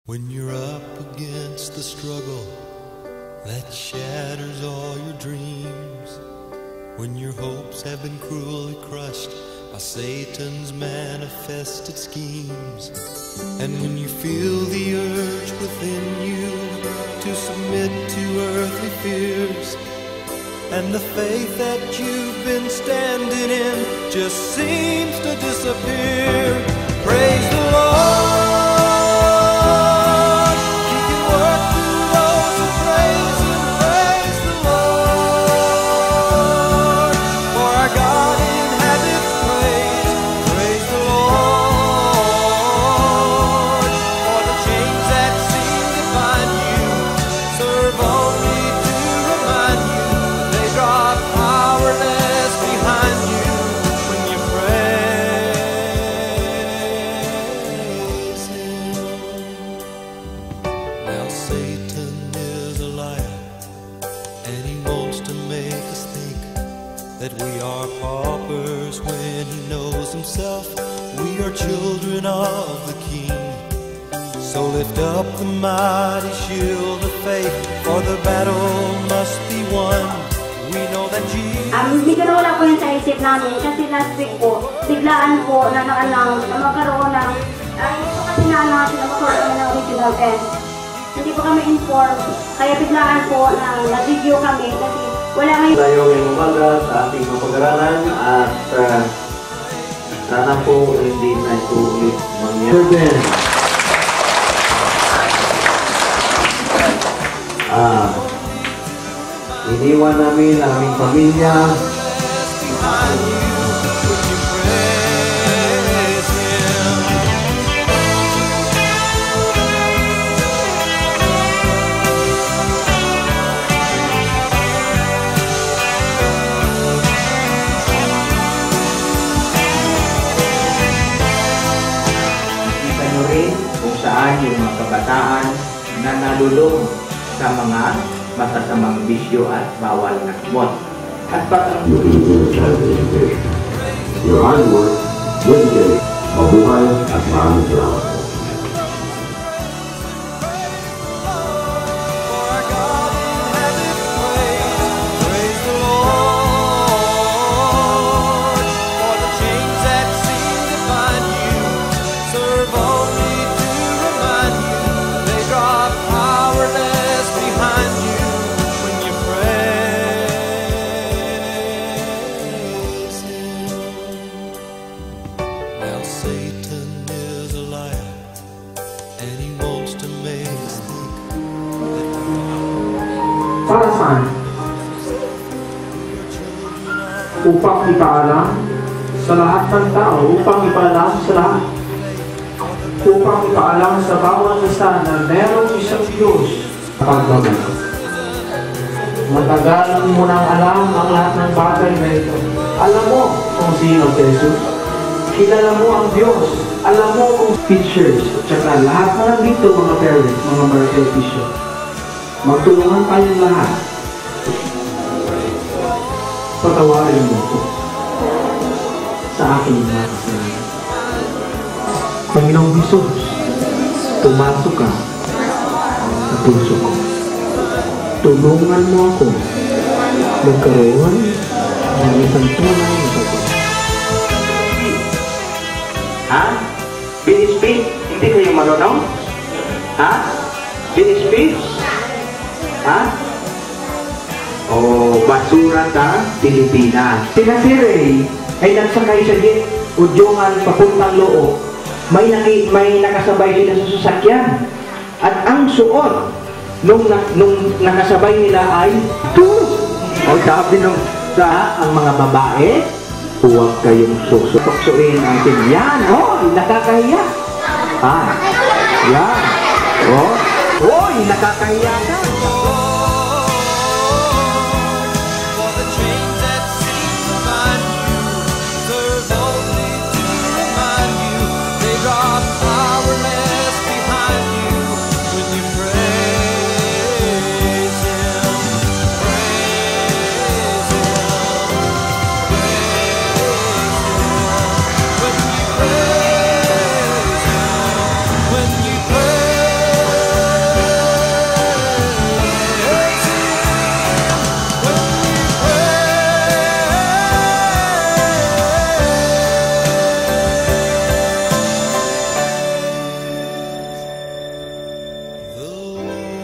When you're up against the struggle that shatters all your dreams, when your hopes have been cruelly crushed by Satan's manifested schemes, and when you feel the urge within you to submit to earthly fears, and the faith that you've been standing in just seems to disappear, praise the Lord. That we are paupers when he knows himself we are children of the King. So lift up the mighty shield of faith, for the battle must be won. We know that Jesus... Bigyan wala po yun sa isip namin kasi last week po, biglaan po na na-announce na magkaroon ng... Hindi po kasi na-announce na magkaroon ng original guest. Hindi po kami informed, kaya biglaan po na nag-video kami kasi wala ngayon. Tayo ngayong umaga sa ating mapag-aralan at sana po hindi na ito ulit mangyari. Iniwan namin ang aming pamilya. Kung saan yung mga kabataan na nalulong sa mga masasamang bisyo at bawal na kumot. At patang your hard work will get it. Mabuhay at maraming salamat. Satan is a liar, and he wants to make us think that para saan? Upang ipaalam sa lahat ng tao, upang ipaalam sa lahat, upang ipaalam sa bawat isa na merong isang Diyos pagbabago. Matagal mo nang alam ang lahat ng bagay na ito. Alam mo kung sino si Jesus. Kilala mo ang Diyos. Alam mo kung teachers, at saka lahat na nandito mga parents, mga barangay official. Magtulungan tayong lahat. Patawarin mo ko sa aking mga kasalanan. Panginoong Jesus, tumasok ka sa puso ko. Tulungan mo ako magkaroon ng isang tunay na pagkakas. ha? Binispin? Hindi kayo marunong? Ha? Binispin? Ha? O basura sa Pilipinas. Sina si Ray ay nagsakay sa jeep Udyongan papuntang Loo. May nakasabay sila sa sasakyan. At ang suot nung nakasabay nila ay o sabi nung ang mga babae, huwag kayong susuksuin ang yan. Nakakahiya. Yan. Nakakahiya ka. Lord.